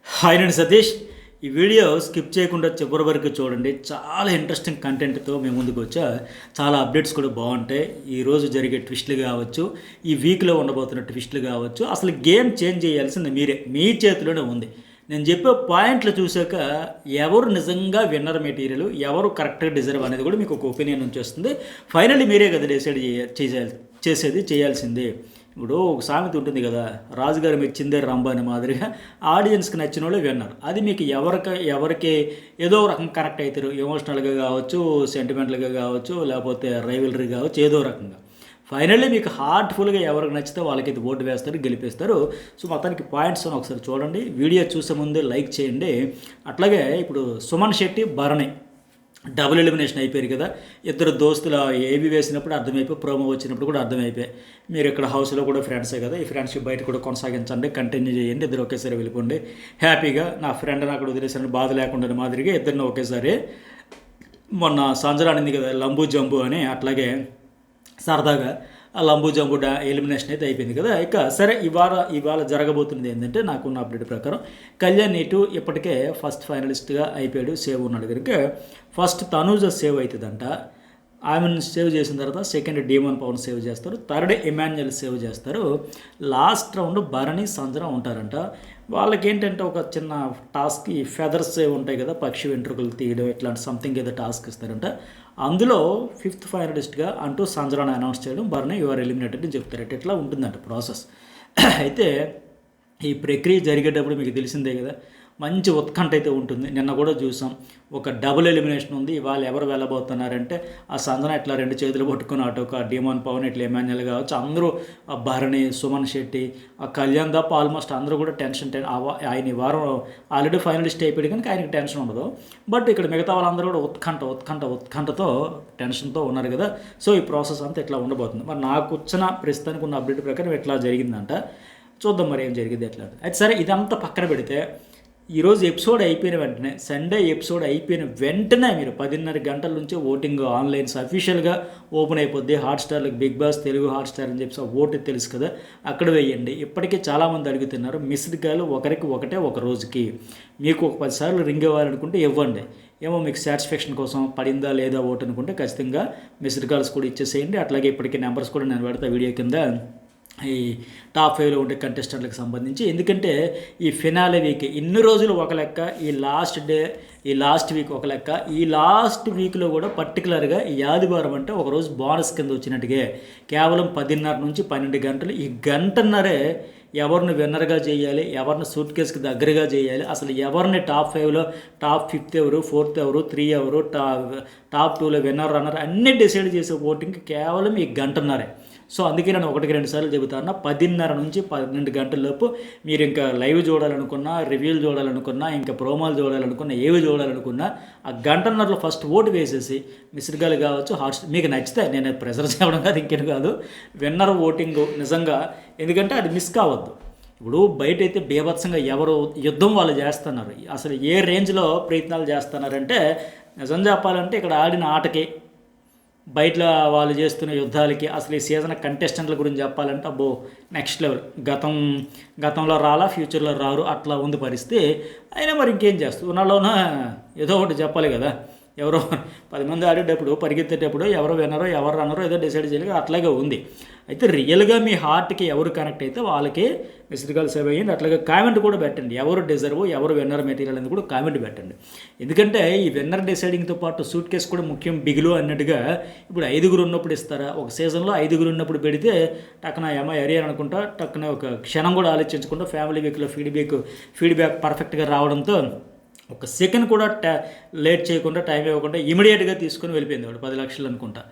Hi నేను సతీష్. ఈ video skip చేయకుండా చివరి వరకు చూడండి. చాలా ఇంట్రెస్టింగ్ కంటెంట్తో మేము ముందుకు వచ్చా. చాలా అప్డేట్స్ కూడా బాగుంటాయి. ఈరోజు జరిగే ట్విస్టులు కావచ్చు, ఈ వీక్లో ఉండబోతున్న ట్విస్టులు కావచ్చు, అసలు గేమ్ చేంజ్ చేయాల్సింది మీరే, మీ చేతిలోనే ఉంది. నేను చెప్పే పాయింట్లు చూశాక ఎవరు నిజంగా విన్నర్ మెటీరియల్, ఎవరు కరెక్ట్గా డిజర్వ్ అనేది కూడా మీకు ఒక ఒపీనియన్ నుంచి వస్తుంది. ఫైనల్లీ మీరే కదా డిసైడ్ చేయాల్సిందే. ఇప్పుడు ఒక సామెత ఉంటుంది కదా, రాజుగారు మెచ్చిందే రంభ అనే మాదిరిగా ఆడియన్స్కి నచ్చిన వాళ్ళే విన్నారు. అది మీకు ఎవరికి ఏదో రకం కనెక్ట్ అవుతారు. ఎమోషనల్గా కావచ్చు, సెంటిమెంటల్గా కావచ్చు, లేకపోతే రైవలరీ కావచ్చు, ఏదో రకంగా ఫైనల్లీ మీకు హార్ట్ఫుల్గా ఎవరికి నచ్చితే వాళ్ళకి ఇది ఓటు వేస్తారు, గెలిపేస్తారు. సో మొత్తానికి పాయింట్స్ ఒకసారి చూడండి. వీడియో చూసే ముందే లైక్ చేయండి. అట్లాగే ఇప్పుడు సుమన్ శెట్టి, భరణి డబుల్ ఎలిమినేషన్ అయిపోయారు కదా. ఇద్దరు దోస్తులు ఏవి వేసినప్పుడు అర్థమైపోయి, ప్రోమో వచ్చినప్పుడు కూడా అర్థమైపోయి. మీరు ఇక్కడ హౌస్లో కూడా ఫ్రెండ్సే కదా, ఈ ఫ్రెండ్షిప్ బయట కూడా కొనసాగించండి, కంటిన్యూ చేయండి. ఇద్దరు ఒకేసారి వెళ్ళిపోండి హ్యాపీగా. నా ఫ్రెండ్ నాకు వదిలేసిన బాధ లేకుండా మాదిరిగా ఇద్దరిని ఒకేసారి. మొన్న సంజరానింది కదా లంబు జంబు అని, అట్లాగే సరదాగా ఆ లంబు జంబు ఎలిమినేషన్ అయితే అయిపోయింది కదా. ఇక సరే, ఇవాళ జరగబోతున్నది ఏంటంటే, నాకున్న అప్డేట్ ప్రకారం కళ్యాణ్ నీటు ఇప్పటికే ఫస్ట్ ఫైనలిస్ట్గా అయిపోయాడు, సేవ్ ఉన్నాడు కనుక ఫస్ట్ తనూజ సేవ్ అవుతుందంట. ఆమెను సేవ్ చేసిన తర్వాత సెకండ్ డీమన్ పవన్ సేవ్ చేస్తారు, థర్డ్ ఎమాన్యుయల్ సేవ్ చేస్తారు, లాస్ట్ రౌండ్ భరణి సంజన ఉంటారంట. వాళ్ళకి ఏంటంటే ఒక చిన్న టాస్క్, ఈ ఫెదర్స్ ఉంటాయి కదా, పక్షి వెంట్రుకలు తీయడం, ఇట్లాంటి సంథింగ్ ఏదో టాస్క్ ఇస్తారంట. అందులో ఫిఫ్త్ ఫైనలిస్ట్గా అంటూ సంజనాన్ని అనౌన్స్ చేయడం, భరణి యువర్ ఎలిమినేటెడ్ అని చెప్తారట. ఇట్లా ఉంటుందంట ప్రాసెస్. అయితే ఈ ప్రక్రియ జరిగేటప్పుడు మీకు తెలిసిందే కదా, మంచి ఉత్కంఠ అయితే ఉంటుంది. నిన్న కూడా చూసాం, ఒక డబుల్ ఎలిమినేషన్ ఉంది. ఇవాళ ఎవరు వెళ్ళబోతున్నారంటే ఆ సంజన ఇట్లా రెండు చేతులు పట్టుకుని అటు ఒక డిమాన్ పవన్, ఇట్లా ఎమాన్యుయల్ కావచ్చు, అందరూ ఆ భరణి, సుమన్ శెట్టి, ఆ కళ్యాణ్ తప్ప ఆల్మోస్ట్ అందరూ కూడా ఆయన ఈ వారం ఆల్రెడీ ఫైనలిస్ట్ అయిపోయాడు కనుక ఆయనకి టెన్షన్ ఉండదు. బట్ ఇక్కడ మిగతా వాళ్ళందరూ కూడా ఉత్కంఠతో టెన్షన్తో ఉన్నారు కదా. సో ఈ ప్రాసెస్ అంతా ఇట్లా ఉండబోతుంది. మరి నాకు వచ్చిన ప్రస్తుతానికి ఉన్న అప్డేట్ ప్రకారం ఇట్లా జరిగిందంట. చూద్దాం మరి ఏం జరిగింది ఎట్లా. అయితే సరే, ఇదంతా పక్కన పెడితే ఈరోజు ఎపిసోడ్ అయిపోయిన వెంటనే, సండే ఎపిసోడ్ అయిపోయిన వెంటనే మీరు 10:30 గంటల నుంచి ఓటింగ్ ఆన్లైన్స్ అఫీషియల్గా ఓపెన్ అయిపోద్ది. హాట్స్టార్లకు బిగ్ బాస్ తెలుగు హాట్స్టార్ అని చెప్పి ఓటు తెలుసు కదా, అక్కడ వేయండి. ఇప్పటికే చాలామంది అడుగుతున్నారు, మిస్డ్ కాల్ ఒకరికి ఒకటే ఒక రోజుకి. మీకు ఒక 10 సార్లు రింగ్ ఇవ్వాలనుకుంటే ఇవ్వండి. ఏమో మీకు సాటిస్ఫాక్షన్ కోసం పడిందా లేదా ఓటు అనుకుంటే ఖచ్చితంగా మిస్డ్ కాల్స్ కూడా ఇచ్చేసేయండి. అట్లాగే ఇప్పటికే నెంబర్స్ కూడా నేను పెడతా వీడియో కింద, ఈ టాప్ 5లో ఉండే కంటెస్టెంట్లకు సంబంధించి. ఎందుకంటే ఈ ఫినాలే వీక్ ఇన్ని రోజులు ఒక లెక్క, ఈ లాస్ట్ వీక్ ఒక లెక్క. ఈ లాస్ట్ వీక్లో కూడా పర్టికులర్గా ఈ ఆదివారం అంటే ఒకరోజు బోనస్ కింద వచ్చినట్టుగా కేవలం 10:30 నుంచి 12 గంటలు. ఈ గంటన్నరే ఎవరిని విన్నర్గా చేయాలి, ఎవరిని సూట్ కేసుకి దగ్గరగా చేయాలి, అసలు ఎవరిని టాప్ 5లో, టాప్ 5th ఎవరు, 4th ఎవరు, 3 ఎవరు, టాప్ 2లో విన్నర్ రన్నర్ అన్నీ డిసైడ్ చేసే ఓటింగ్ కేవలం ఈ గంటన్నరే. సో అందుకే నేను 1-2 సార్లు చెబుతాను, 10:30 నుంచి 12 గంటలలోపు మీరు ఇంకా లైవ్ చూడాలనుకున్నా, రివ్యూలు చూడాలనుకున్నా, ఇంకా ప్రోమోలు చూడాలనుకున్నా, ఏవి చూడాలనుకున్నా ఆ గంటన్నరలో ఫస్ట్ ఓటు వేసేసి మిస్డ్ కాల్ కావచ్చు, మీకు నచ్చితే, నేను ప్రెజర్ చేయడం కాదు, ఇంకేం కాదు, విన్నర్ ఓటింగ్ నిజంగా. ఎందుకంటే అది మిస్ కావద్దు. ఇప్పుడు బయట అయితే బీభత్సంగా ఎవరు యుద్ధం వాళ్ళు చేస్తున్నారు. అసలు ఏ రేంజ్లో ప్రయత్నాలు చేస్తున్నారంటే, నిజం చెప్పాలంటే ఇక్కడ ఆడిన ఆటకి, బయట వాళ్ళు చేస్తున్న యుద్ధాలకి, అసలు ఈ సీజన్ కంటెస్టెంట్ల గురించి చెప్పాలంటే అబ్బో నెక్స్ట్ లెవెల్. గతంలో రాలా, ఫ్యూచర్లో రారు, అట్లా ఉంది పరిస్థితి. అయినా మరి ఇంకేం చేస్తూ ఉన్నాళ్ళలోన ఏదో ఒకటి చెప్పాలి కదా. ఎవరో 10 మంది ఆడేటప్పుడు, పరిగెత్తేటప్పుడు ఎవరో వినరో ఎవరు రన్నరో ఏదో డిసైడ్ చేయాలి, అట్లాగే ఉంది. అయితే రియల్గా మీ హార్ట్కి ఎవరు కనెక్ట్ అయితే వాళ్ళకి మిస్డ్ కాల్ సేవ్ అయ్యింది. అట్లాగే కామెంట్ కూడా పెట్టండి, ఎవరు డిజర్వ్, ఎవరు విన్నర్ మెటీరియల్ అని కూడా కామెంట్ పెట్టండి. ఎందుకంటే ఈ విన్నర్ డిసైడింగ్తో పాటు సూట్ కేసు కూడా ముఖ్యం, బిగులు అన్నట్టుగా. ఇప్పుడు 5గురు ఉన్నప్పుడు ఇస్తారా, ఒక సీజన్లో 5గురు ఉన్నప్పుడు పెడితే టక్కున ఎరియర్ అనుకుంటా, టక్కున ఒక క్షణం కూడా ఆలోచించకుండా ఫ్యామిలీ వీక్లో ఫీడ్బ్యాక్ పర్ఫెక్ట్గా రావడంతో ఒక సెకండ్ కూడా లేట్ చేయకుండా, టైం ఇవ్వకుండా ఇమీడియట్గా తీసుకొని వెళ్ళిపోయింది. వాడు 10 లక్షలు అనుకుంటా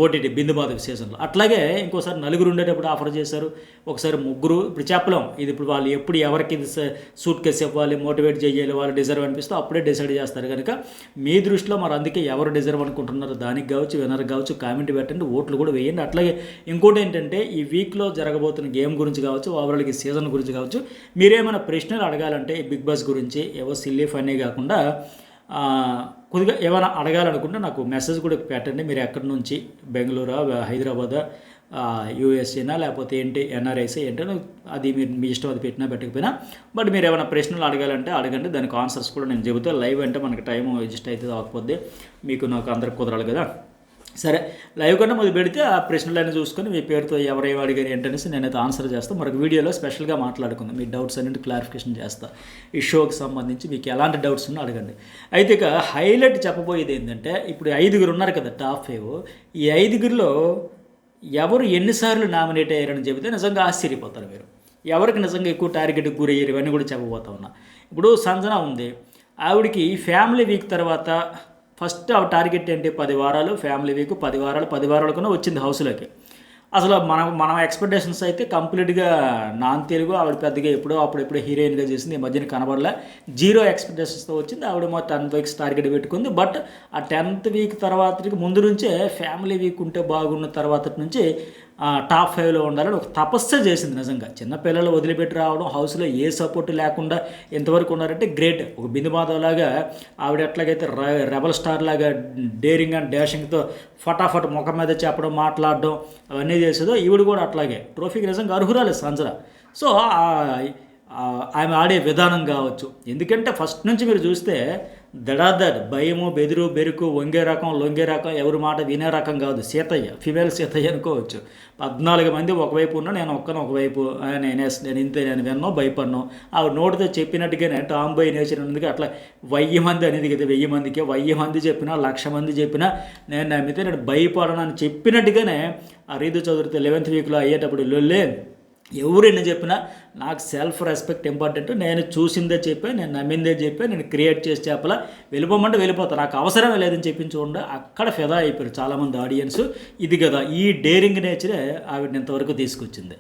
ఓటీటీ బిందు మాధవ్ సీజన్లో. అట్లాగే ఇంకోసారి 4 ఉండేటప్పుడు ఆఫర్ చేశారు, ఒకసారి 3. ఇప్పుడు చెప్పలేం ఇది, ఇప్పుడు వాళ్ళు ఎప్పుడు ఎవరికి ఇది సూట్ కేసు ఇవ్వాలి, మోటివేట్ చేయాలి, వాళ్ళు డిజర్వ్ అనిపిస్తే అప్పుడే డిసైడ్ చేస్తారు కనుక మీ దృష్టిలో మరి అందుకే ఎవరు డిజర్వ్ అనుకుంటున్నారో దానికి కావచ్చు, విన్నర్ కావచ్చు, కామెంట్ పెట్టండి, ఓట్లు కూడా వేయండి. అట్లాగే ఇంకోటి ఏంటంటే, ఈ వీక్లో జరగబోతున్న గేమ్ గురించి కావచ్చు, ఓవరాల్గా ఈ సీజన్ గురించి కావచ్చు, మీరేమైనా ప్రశ్నలు అడగాలంటే ఈ బిగ్ బాస్ గురించి ఏవో సిల్లీ ఫన్నీ కాకుండా కొద్దిగా ఏమైనా అడగాలనుకుంటే నాకు మెసేజ్ కూడా పెట్టండి. మీరు ఎక్కడి నుంచి, బెంగళూరు, హైదరాబాద్, యూఎస్ఏనా లేకపోతే ఏంటి ఎన్ఆర్ఐసీ ఏంటో అది మీరు మీ ఇష్టం, అది పెట్టినా పెట్టకపోయినా. బట్ మీరు ఏమైనా ప్రశ్నలు అడగాలంటే అడగండి, దానికి ఆన్సర్స్ కూడా నేను చెబుతాను. లైవ్ అంటే మనకి టైం అడ్జస్ట్ అయితే అవ్వకపోతే మీకు నాకు అందరికి కుదరాలి కదా. సరే, లైవ్ కన్నా మొదలు పెడితే ఆ ప్రశ్నలన్నీ చూసుకొని మీ పేరుతో ఎవరేమి అడిగారు ఏంటనేసి నేనైతే ఆన్సర్ చేస్తాను. మరొక వీడియోలో స్పెషల్గా మాట్లాడుకుందాం, మీ డౌట్స్ అన్నింటి క్లారిఫికేషన్ చేస్తాను. ఈ షోకి సంబంధించి మీకు ఎలాంటి డౌట్స్ ఉన్నా అడగండి. అయితే ఇక హైలైట్ చెప్పబోయేది ఏంటంటే, ఇప్పుడు 5 ఉన్నారు కదా టాప్ 5. ఈ 5లో ఎవరు ఎన్నిసార్లు నామినేట్ అయ్యారని చెబితే నిజంగా ఆశ్చర్యపోతారు మీరు. ఎవరికి నిజంగా ఎక్కువ టార్గెట్కి గురయ్యారు ఇవన్నీ కూడా చెప్పబోతా ఉన్నా. ఇప్పుడు సంజన ఉంది, ఆవిడికి ఫ్యామిలీ వీక్ తర్వాత ఫస్ట్ ఆ టార్గెట్ ఏంటి, 10 వారాలు ఫ్యామిలీ వీక్, 10 వారాల కన్నా వచ్చింది హౌస్లోకి. అసలు మనం ఎక్స్పెక్టేషన్స్ అయితే కంప్లీట్గా నాన్ తెలుగు. ఆవిడ పెద్దగా అప్పుడెప్పుడో హీరోయిన్గా చేసింది, ఈ మధ్యన కనబడలే. 0 ఎక్స్పెక్టేషన్స్తో వచ్చింది. ఆవిడ 10 వీక్స్ టార్గెట్ పెట్టుకుంది. బట్ ఆ 10th వీక్ తర్వాతకి ముందు నుంచే ఫ్యామిలీ వీక్ ఉంటే బాగున్న తర్వాత నుంచి టాప్ 5లో ఉండాలని ఒక తపస్సు చేసింది. నిజంగా చిన్నపిల్లలు వదిలిపెట్టి రావడం, హౌస్లో ఏ సపోర్ట్ లేకుండా ఎంతవరకు ఉన్నారంటే గ్రేట్. ఒక బిందు మాధవ్ లాగా ఆవిడ ఎట్లాగైతే రెబల్ స్టార్ లాగా డేరింగ్ అండ్ డాషింగ్తో ఫటాఫట్ ముఖం మీద చెప్పడం, మాట్లాడడం అవన్నీ చేసేదో, ఈవిడ కూడా అట్లాగే ట్రోఫీకి నిజంగా అర్హురాలేదు సంజన. సో ఆమె ఆడే విధానం కావచ్చు. ఎందుకంటే ఫస్ట్ నుంచి మీరు చూస్తే దడాదడ్ భయము, బెదురు, బెరుకు, వంగే రకం, లొంగే రకం, ఎవరి మాట వినే రకం కాదు. సీతయ్య, ఫిమేల్ సీతయ్య అనుకోవచ్చు. 14 మంది ఒకవైపు ఉన్నా, నేను ఒకవైపు, నేను ఇంతే, నేను విన్నో భయపడినో. ఆవిడ నోటితో చెప్పినట్టుగానే టామ్ బాయ్ నేచర్ ఉన్నందుకు అట్లా 1000 మంది అనేది కదా, 1000 మందికి 1000 మంది చెప్పినా, 1,00,000 మంది చెప్పినా నేను నమ్మితే నేను భయపడను అని చెప్పినట్టుగానే ఆ రీతు చదువుతే 11th వీక్లో అయ్యేటప్పుడు లొల్లే ఎవరైనా చెప్పినా నాకు సెల్ఫ్ రెస్పెక్ట్ ఇంపార్టెంట్. నేను చూసిందే చెప్పా, నేను నమ్మిందే చెప్పా, నేను క్రియేట్ చేసి చెప్పాలా, వెళ్ళిపోమంటే వెళ్ళిపోతాను, నాకు అవసరమే లేదని చెప్పి చూడండి. అక్కడ ఫిదా అయిపోయారు చాలామంది ఆడియన్స్. ఇది కదా ఈ డేరింగ్ నేచరే ఆవిడని ఇంతవరకు తీసుకొచ్చింది.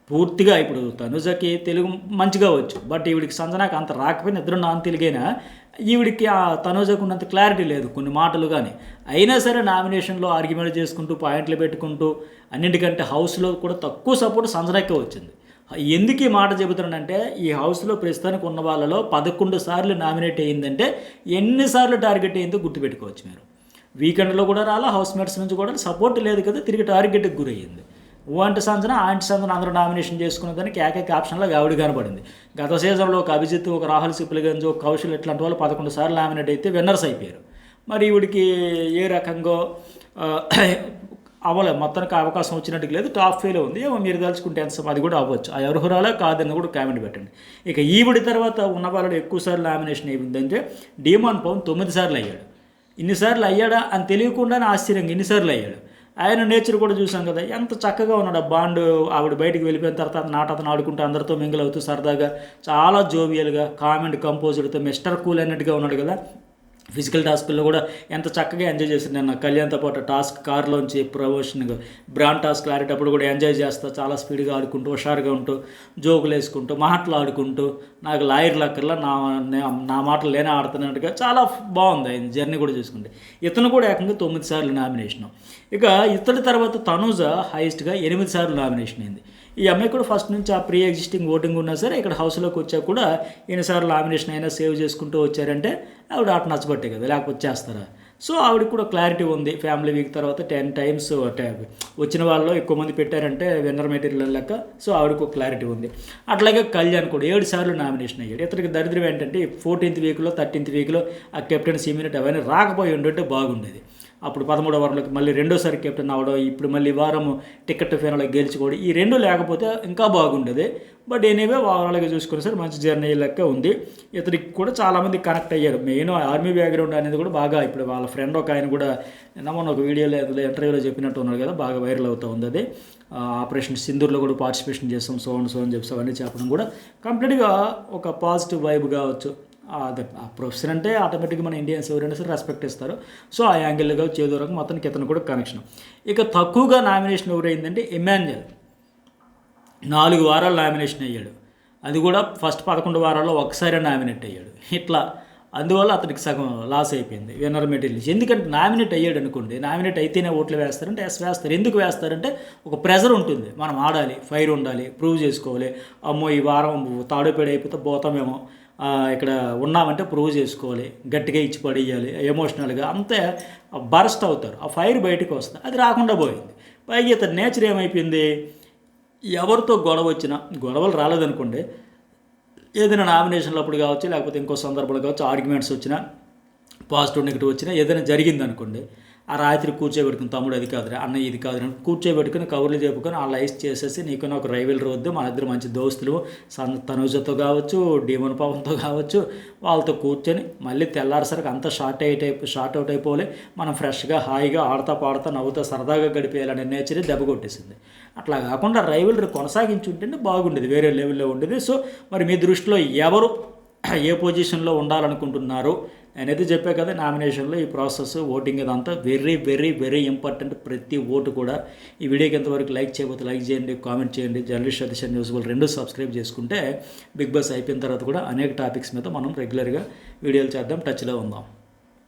పూర్తిగా ఇప్పుడు తనుజకి తెలుగు మంచిగా వచ్చు, బట్ ఈవిడికి సంజనాకి అంత రాకపోయినా, ఇద్దరు నాన్ తెలుగైనా ఈవిడికి ఆ తనుజకు ఉన్నంత క్లారిటీ లేదు కొన్ని మాటలు. కానీ అయినా సరే నామినేషన్లో ఆర్గ్యుమెంట్ చేసుకుంటూ, పాయింట్లు పెట్టుకుంటూ, అన్నింటికంటే హౌస్లో కూడా తక్కువ సపోర్ట్ సంజనాకే వచ్చింది. ఎందుకు ఈ మాట చెబుతున్నానంటే, ఈ హౌస్లో ప్రస్తుతానికి ఉన్న వాళ్ళలో 11 సార్లు నామినేట్ అయ్యిందంటే ఎన్నిసార్లు టార్గెట్ అయ్యిందో గుర్తుపెట్టుకోవచ్చు మీరు. వీకెండ్లో కూడా రాలా, హౌస్ మేట్స్ నుంచి కూడా సపోర్ట్ లేదు కదా, తిరిగి టార్గెట్కి గురయ్యింది. అంటే సంజన, ఆంటీ సంజన అందరూ నామినేషన్ చేసుకున్న దానికి ఏకైక ఆప్షన్లో ఆవిడ కనబడింది. గత సీజన్లో ఒక అభిజిత్, ఒక రాహుల్ సిప్లిగంజ్, ఒక కౌశల్ ఇట్లాంటి వాళ్ళు 11 సార్లు నామినేట్ అయితే విన్నర్స్ అయిపోయారు. మరి ఈవిడికి ఏ రకంగా అవ్వలేదు, మొత్తానికి అవకాశం వచ్చినట్టుకు లేదు, టాప్ 5లో ఉంది. ఏమో మీరు తలుచుకుంటే ఎంత అది కూడా అవ్వచ్చు. ఆ అర్హురాలా కాదని కూడా కామెంట్ పెట్టండి. ఇక ఈవిడి తర్వాత ఉన్న వాళ్ళలో ఎక్కువసార్లు నామినేషన్ అయ్యిందంటే డీమాన్ పవన్ 9 సార్లు అయ్యాడు. ఇన్నిసార్లు అయ్యాడా అని తెలియకుండానే ఆశ్చర్యంగా ఇన్నిసార్లు అయ్యాడు. ఆయన నేచర్ కూడా చూసాం కదా, ఎంత చక్కగా ఉన్నాడు. ఆ బాండ్ ఆవిడ బయటికి వెళ్ళిపోయిన తర్వాత నాటతను ఆడుకుంటూ అందరితో మింగిల్ అవుతూ సరదాగా చాలా జోవియల్గా, కామెంట్ కంపోజ్డ్తో మిస్టర్ కూల్ అన్నట్టుగా ఉన్నాడు కదా. ఫిజికల్ టాస్క్లో కూడా ఎంత చక్కగా ఎంజాయ్ చేశాను నేను. కళ్యాణ్తో పాటు టాస్క్ కార్లోంచి ప్రమోషన్ బ్రాండ్ టాస్క్లు ఆడేటప్పుడు కూడా ఎంజాయ్ చేస్తా, చాలా స్పీడ్గా ఆడుకుంటూ, హుషారుగా ఉంటూ, జోకులు వేసుకుంటూ, మాట్లాడుకుంటూ, నాకు లాయర్ లక్కర్లా నా మాటలు లేనే ఆడుతున్నట్టుగా చాలా బాగుంది ఆయన జర్నీ కూడా చూసుకుంటే. ఇతను కూడా ఏకంగా 9 సార్లు నామినేషను. ఇక ఇతడి తర్వాత తనూజ హైయెస్ట్గా 8 సార్లు నామినేషన్ అయింది. ఈ అమ్మాయి కూడా ఫస్ట్ నుంచి ఆ ప్రీ ఎగ్జిస్టింగ్ ఓటింగ్ ఉన్నా సరే ఇక్కడ హౌస్లోకి వచ్చాక కూడా ఎన్నిసార్లు నామినేషన్ అయినా సేవ్ చేసుకుంటూ వచ్చారంటే ఆవిడ ఆట నచ్చబట్టే కదా, లేకపోతే చేస్తారా. సో ఆవిడకి కూడా క్లారిటీ ఉంది. ఫ్యామిలీ వీక్ తర్వాత 10 టైమ్స్ వచ్చిన వాళ్ళలో ఎక్కువ మంది పెట్టారంటే విన్నర్ మెటీరియల్ లెక్క. సో ఆవిడకు క్లారిటీ ఉంది. అట్లాగే కళ్యాణ్ కూడా 7 సార్లు నామినేషన్ అయ్యాడు. ఇతనికి దరిద్రం ఏంటంటే 14th వీక్లో 13th వీక్లో ఆ కెప్టెన్సీ మినిట్ అవన్నీ రాకపోయి ఉంటే బాగుండేది. అప్పుడు 13వ వారంలోకి మళ్ళీ రెండోసారి కెప్టెన్ అవ్వడం, ఇప్పుడు మళ్ళీ వారం టికెట్ ఫైనల్లో గెలుచుకోవడం, ఈ 2 లేకపోతే ఇంకా బాగుండేది. బట్ ఎనీవే ఓవరాల్గా చూసుకుని సరే మంచి జర్నీ లెక్క ఉంది. ఇతనికి కూడా చాలామంది కనెక్ట్ అయ్యారు. మెయిన్ ఆర్మీ బ్యాక్గ్రౌండ్ అనేది కూడా బాగా, ఇప్పుడు వాళ్ళ ఫ్రెండ్ ఒక ఆయన కూడా మొన్న ఒక వీడియోలో ఇంటర్వ్యూలో చెప్పినట్టు ఉన్నారు కదా, బాగా వైరల్ అవుతూ ఉంది. అది ఆపరేషన్ సింధూర్లో కూడా పార్టిసిపేషన్ చేస్తాం, సో అని చెప్పి అవన్నీ చెప్పడం కూడా కంప్లీట్గా ఒక పాజిటివ్ వైబ్ కావచ్చు. అదే ఆ ప్రొఫెషన్ అంటే ఆటోమేటిక్గా మన ఇండియన్స్ ఎవరైనా సరే రెస్పెక్ట్ ఇస్తారు. సో ఆ యాంగిల్గా చేదూరకు మొత్తానికి ఇతను కూడా కనెక్షన్. ఇక తక్కువగా నామినేషన్ ఎవరైందంటే ఇమాన్యుయల్ 4 వారాలు నామినేషన్ అయ్యాడు. అది కూడా ఫస్ట్ 11 వారాల్లో ఒకసారి నామినేట్ అయ్యాడు. ఇట్లా అందువల్ల అతనికి సగం లాస్ అయిపోయింది విన్నర్ మెటీరియల్స్. ఎందుకంటే నామినేట్ అయ్యాడు అనుకోండి, నామినేట్ అయితేనే ఓట్లు వేస్తారంటే వేస్తారు. ఎందుకు వేస్తారంటే ఒక ప్రెజర్ ఉంటుంది, మనం ఆడాలి, ఫైర్ ఉండాలి, ప్రూవ్ చేసుకోవాలి. అమ్మో ఈ వారం తాడుపేడి అయిపోతే పోతామేమో, ఇక్కడ ఉన్నామంటే ప్రూవ్ చేసుకోవాలి, గట్టిగా ఇచ్చి పడేయాలి, ఎమోషనల్గా అంతే బరస్ట్ అవుతారు. ఆ ఫైర్ బయటకు వస్తుంది. అది రాకుండా పోయింది. పైగా ఇతని నేచర్ ఏమైపోయింది, ఎవరితో గొడవ వచ్చినా, గొడవలు రాలేదనుకోండి, ఏదైనా నామినేషన్లు అప్పుడు కావచ్చు, లేకపోతే ఇంకో సందర్భంలో కావచ్చు, ఆర్గ్యుమెంట్స్ వచ్చినా, పాజిటివ్ నెగిటివ్ వచ్చినా, ఏదైనా జరిగిందనుకోండి, ఆ రాత్రి కూర్చోబెట్టుకుని తమ్ముడు అది కాదురా, అన్న ఇది కాదురా, కూర్చోబెట్టుకుని కబుర్లు చెప్పుకొని ఆ లైఫ్ చేసేసి నీకున్న ఒక రైవల్ వద్దు, మన ఇద్దరు మంచి దోస్తులు, తనుజతో కావచ్చు, డీమన్ పవన్తో కావచ్చు, వాళ్ళతో కూర్చొని మళ్ళీ తెల్లారిసరికి అంతా షార్ట్ అవుట్ అయిపోలే, మనం ఫ్రెష్గా హాయిగా ఆడతా పాడతా నవ్వుతా సరదాగా గడిపేయాలనే నేచరే దెబ్బ కొట్టేసింది. అట్లా కాకుండా రైవల్రీ కొనసాగించుంటేనే బాగుండేది, వేరే లెవెల్లో ఉండేది. సో మరి మీ దృష్టిలో ఎవరు ఏ పొజిషన్లో ఉండాలనుకుంటున్నారు అనేది చెప్పే కదా. నామినేషన్లో ఈ ప్రాసెస్ ఓటింగ్ ఇదంతా వెరీ వెరీ వెరీ ఇంపార్టెంట్. ప్రతి ఓటు కూడా. ఈ వీడియోకి ఎంతవరకు లైక్ చేయకపోతే లైక్ చేయండి, కామెంట్ చేయండి. జర్నలిస్ట్ సతీష్ న్యూస్ వాళ్ళు 2 సబ్స్క్రైబ్ చేసుకుంటే బిగ్ బాస్ అయిపోయిన తర్వాత కూడా అనేక టాపిక్స్ మీద మనం రెగ్యులర్గా వీడియోలు చేద్దాం, టచ్లో ఉందాం.